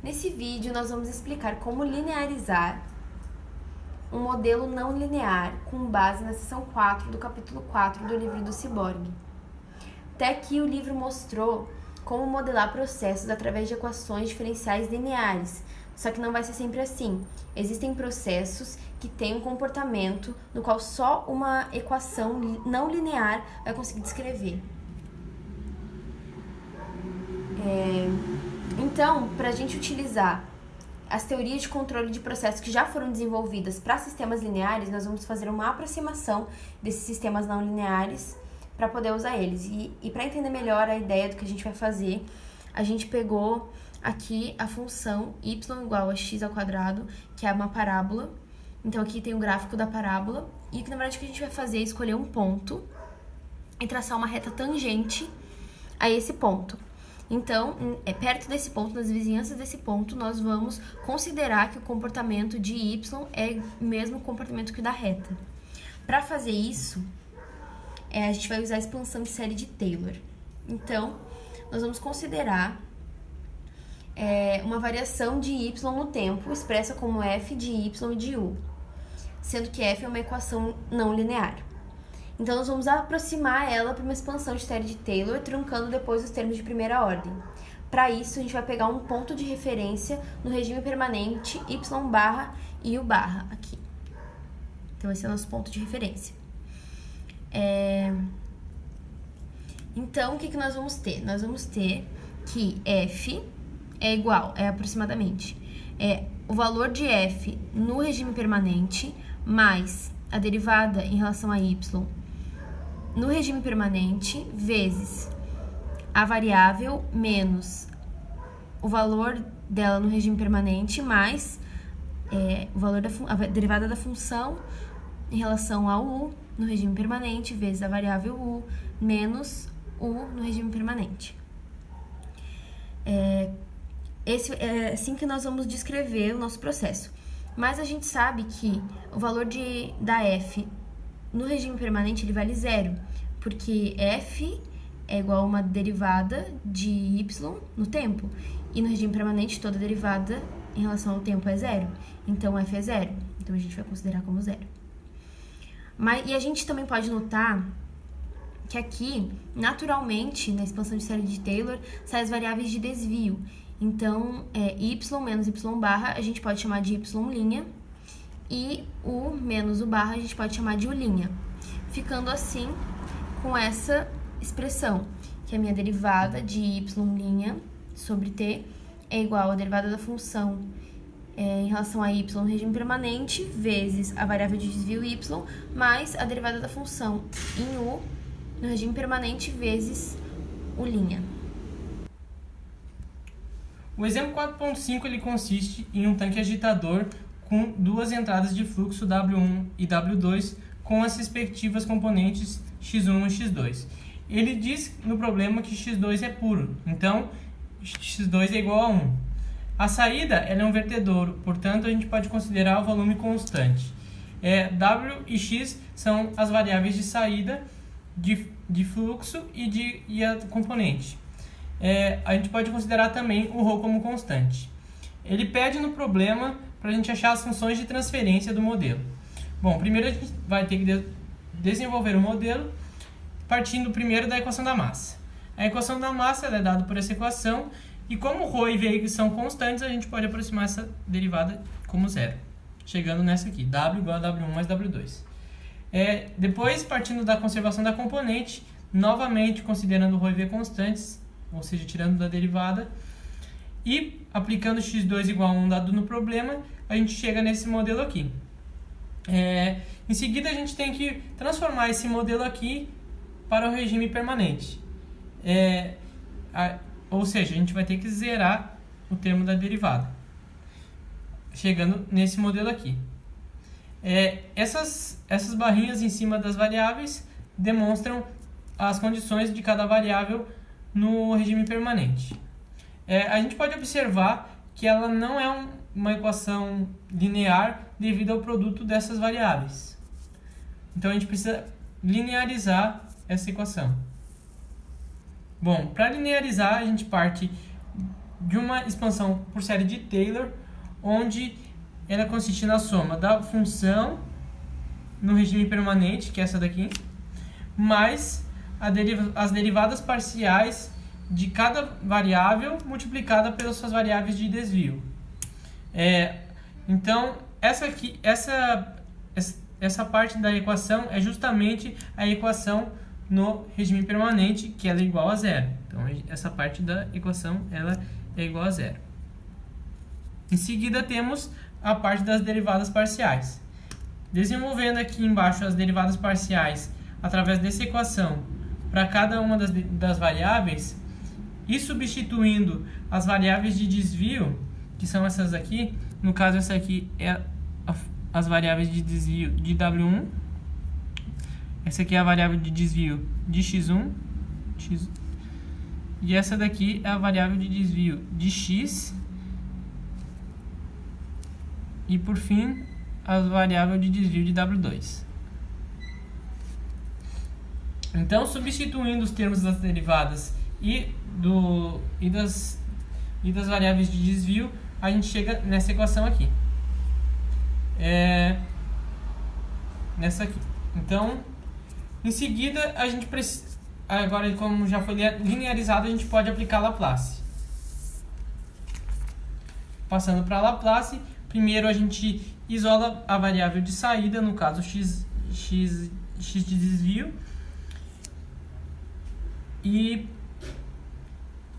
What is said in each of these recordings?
Nesse vídeo, nós vamos explicar como linearizar um modelo não linear com base na seção 4 do capítulo 4 do livro do Cyborg. Até aqui o livro mostrou como modelar processos através de equações diferenciais lineares, só que não vai ser sempre assim. Existem processos que têm um comportamento no qual só uma equação não linear vai conseguir descrever. Então, para a gente utilizar as teorias de controle de processos que já foram desenvolvidas para sistemas lineares, nós vamos fazer uma aproximação desses sistemas não lineares para poder usar eles. E para entender melhor a ideia do que a gente vai fazer, a gente pegou aqui a função y igual a x ao quadrado, que é uma parábola. Então aqui tem o gráfico da parábola, e que na verdade o que a gente vai fazer é escolher um ponto e traçar uma reta tangente a esse ponto. Então, perto desse ponto, nas vizinhanças desse ponto, nós vamos considerar que o comportamento de y é o mesmo comportamento que o da reta. Para fazer isso, a gente vai usar a expansão de série de Taylor. Então, nós vamos considerar uma variação de y no tempo, expressa como f de y e de u, sendo que f é uma equação não linear. Então, nós vamos aproximar ela para uma expansão de série de Taylor, truncando depois os termos de primeira ordem. Para isso, a gente vai pegar um ponto de referência no regime permanente y barra e u barra aqui. Então, esse é o nosso ponto de referência. Então, o que nós vamos ter? Nós vamos ter que f é igual, aproximadamente, o valor de f no regime permanente mais a derivada em relação a y no regime permanente vezes a variável menos o valor dela no regime permanente mais o valor a derivada da função em relação ao u no regime permanente vezes a variável u menos u no regime permanente. É assim que nós vamos descrever o nosso processo. Mas a gente sabe que o valor da f no regime permanente ele vale zero, porque f é igual a uma derivada de y no tempo, e no regime permanente toda derivada em relação ao tempo é zero, então f é zero, então a gente vai considerar como zero. E a gente também pode notar que aqui, naturalmente, na expansão de série de Taylor, saem as variáveis de desvio. Então, y menos y barra a gente pode chamar de y', e u menos u barra a gente pode chamar de u'. Ficando assim, com essa expressão, que a minha derivada de y' sobre t é igual à derivada da função em relação a y no regime permanente, vezes a variável de desvio y, mais a derivada da função em u no regime permanente, vezes u'. O exemplo 4.5 ele consiste em um tanque agitador com duas entradas de fluxo W1 e W2 com as respectivas componentes X1 e X2. Ele diz no problema que X2 é puro, então X2 é igual a 1. A saída ela é um vertedouro, portanto a gente pode considerar o volume constante. W e X são as variáveis de saída, de fluxo e a componente. A gente pode considerar também o ρ como constante. Ele pede no problema para a gente achar as funções de transferência do modelo. Bom, primeiro a gente vai ter que desenvolver o modelo partindo primeiro da equação da massa. A equação da massa ela é dada por essa equação e como ρ e v são constantes, a gente pode aproximar essa derivada como zero, chegando nessa aqui, w igual a w1 mais w2. Depois, partindo da conservação da componente, novamente considerando ρ e v constantes, ou seja, tirando da derivada, e aplicando x2 igual a 1 dado no problema, a gente chega nesse modelo aqui. Em seguida, a gente tem que transformar esse modelo aqui para o regime permanente. Ou seja, a gente vai ter que zerar o termo da derivada, chegando nesse modelo aqui. Essas barrinhas em cima das variáveis demonstram as condições de cada variável no regime permanente. A gente pode observar que ela não é uma equação linear devido ao produto dessas variáveis. Então a gente precisa linearizar essa equação. Bom, para linearizar a gente parte de uma expansão por série de Taylor, onde ela consiste na soma da função no regime permanente, que é essa daqui, mais as derivadas parciais de cada variável multiplicada pelas suas variáveis de desvio. Então, essa parte da equação é justamente a equação no regime permanente, que ela é igual a zero. Então, essa parte da equação ela é igual a zero. Em seguida, temos a parte das derivadas parciais. Desenvolvendo aqui embaixo as derivadas parciais através dessa equação para cada uma das variáveis e substituindo as variáveis de desvio, que são essas aqui, no caso essa aqui é as variáveis de desvio de W1, essa aqui é a variável de desvio de X1, e essa daqui é a variável de desvio de X, e por fim a variável de desvio de W2. Então, substituindo os termos das derivadas e das variáveis de desvio, a gente chega nessa equação aqui. Nessa aqui. Então, em seguida, a gente precisa... Agora, como já foi linearizado, a gente pode aplicar Laplace. Passando para Laplace, primeiro a gente isola a variável de saída, no caso x de desvio, e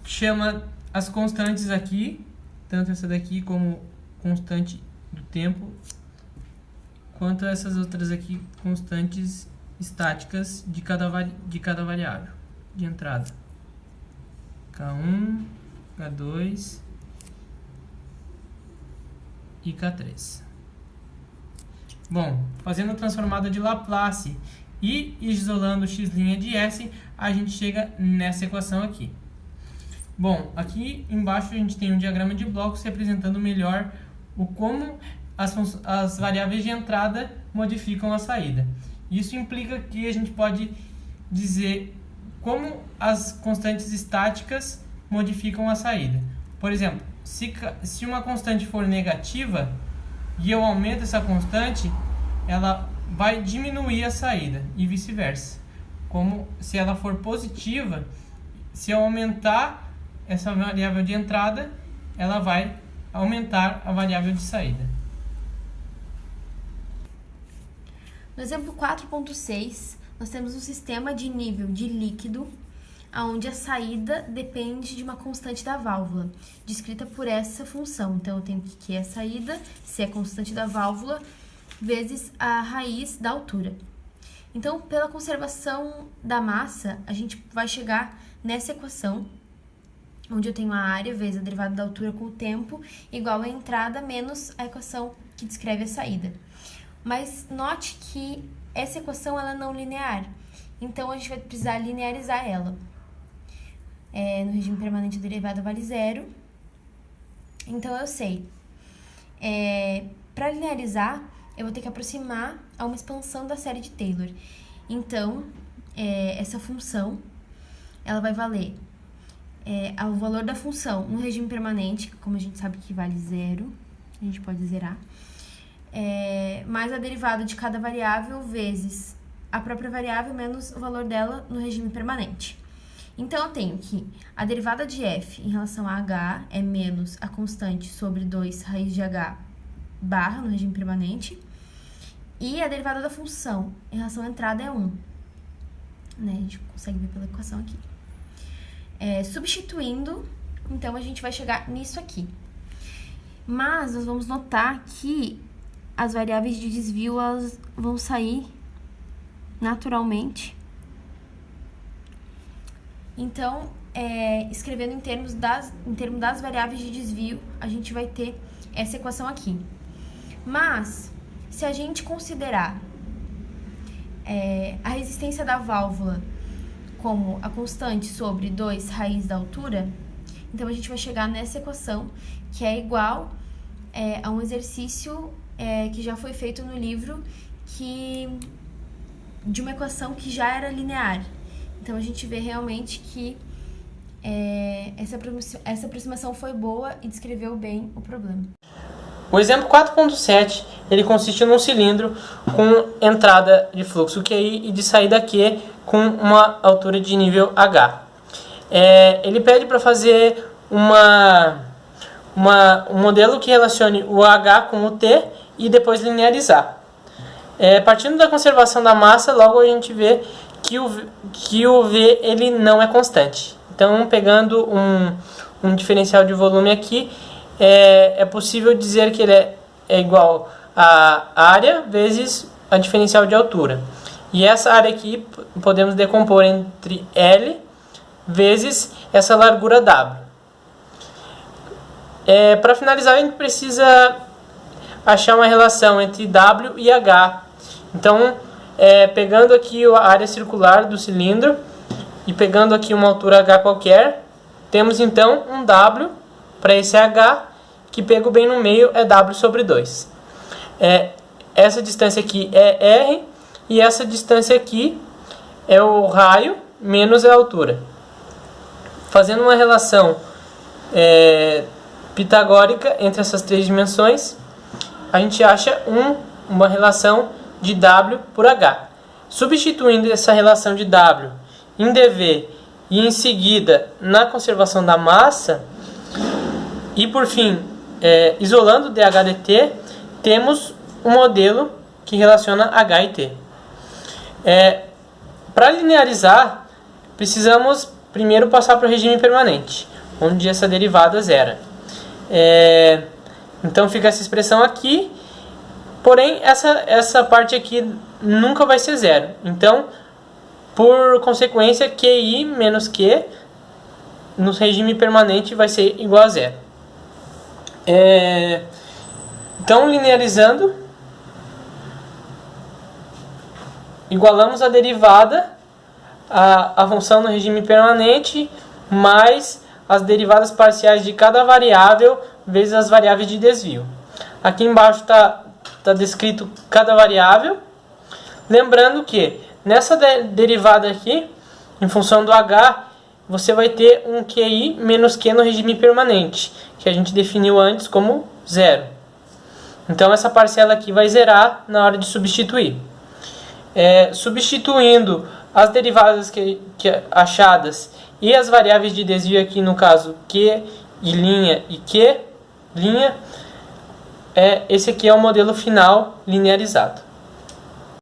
chama as constantes aqui, tanto essa daqui como constante do tempo, quanto essas outras aqui, constantes estáticas de cada variável de entrada. K1, K2 e K3. Bom, fazendo a transformada de Laplace e isolando x' de S, a gente chega nessa equação aqui. Bom, aqui embaixo a gente tem um diagrama de blocos representando melhor como as variáveis de entrada modificam a saída. Isso implica que a gente pode dizer como as constantes estáticas modificam a saída. Por exemplo, se uma constante for negativa e eu aumento essa constante, ela vai diminuir a saída e vice-versa. Como se ela for positiva, se eu aumentar essa variável de entrada, ela vai aumentar a variável de saída. No exemplo 4.6, nós temos um sistema de nível de líquido, onde a saída depende de uma constante da válvula, descrita por essa função. Então, eu tenho que Q é a saída, C é a constante da válvula, vezes a raiz da altura. Então, pela conservação da massa, a gente vai chegar nessa equação, onde eu tenho a área vezes a derivada da altura com o tempo, igual a entrada menos a equação que descreve a saída. Mas note que essa equação ela é não linear, então a gente vai precisar linearizar ela. No regime permanente a derivada vale zero, então eu sei. Para linearizar, eu vou ter que aproximar a uma expansão da série de Taylor. Então, essa função ela vai valer o valor da função no regime permanente, como a gente sabe que vale zero, a gente pode zerar, mais a derivada de cada variável vezes a própria variável menos o valor dela no regime permanente. Então, eu tenho que a derivada de f em relação a h é menos a constante sobre 2 raiz de h barra no regime permanente, e a derivada da função em relação à entrada é 1. A gente consegue ver pela equação aqui. Substituindo, então, a gente vai chegar nisso aqui. Mas nós vamos notar que as variáveis de desvio elas vão sair naturalmente. Então, escrevendo em termos das variáveis de desvio, a gente vai ter essa equação aqui. Mas, se a gente considerar a resistência da válvula como a constante sobre 2 raiz da altura, então a gente vai chegar nessa equação, que é igual a um exercício que já foi feito no livro, de uma equação que já era linear. Então, a gente vê realmente que Essa aproximação foi boa e descreveu bem o problema. O exemplo 4.7, ele consiste num cilindro com entrada de fluxo QI e de saída Q com uma altura de nível H. Ele pede para fazer um modelo que relacione o H com o T e depois linearizar. Partindo da conservação da massa, logo a gente vê que o V ele não é constante. Então, pegando um diferencial de volume aqui, é possível dizer que ele é igual a área vezes a diferencial de altura. E essa área aqui podemos decompor entre L vezes essa largura W. Para finalizar, a gente precisa achar uma relação entre W e H. Então, pegando aqui a área circular do cilindro e pegando aqui uma altura H qualquer, temos então um W para esse H, que pego bem no meio é W sobre 2. Essa distância aqui é R e essa distância aqui é o raio menos a altura. Fazendo uma relação pitagórica entre essas três dimensões, a gente acha uma relação de W por H. Substituindo essa relação de W em dV e em seguida na conservação da massa, e por fim isolando dH dt, temos um modelo que relaciona H e T. Para linearizar, precisamos primeiro passar para o regime permanente, onde essa derivada zera. Então fica essa expressão aqui, porém essa parte aqui nunca vai ser zero. Então, por consequência, QI menos Q no regime permanente vai ser igual a zero. Então, linearizando, igualamos a derivada, a função no regime permanente, mais as derivadas parciais de cada variável vezes as variáveis de desvio. Aqui embaixo está descrito cada variável. Lembrando que nessa derivada aqui, em função do H, você vai ter um QI menos Q no regime permanente, que a gente definiu antes como zero. Então essa parcela aqui vai zerar na hora de substituir. Substituindo as derivadas achadas e as variáveis de desvio aqui, no caso Q e Q', esse aqui é o modelo final linearizado.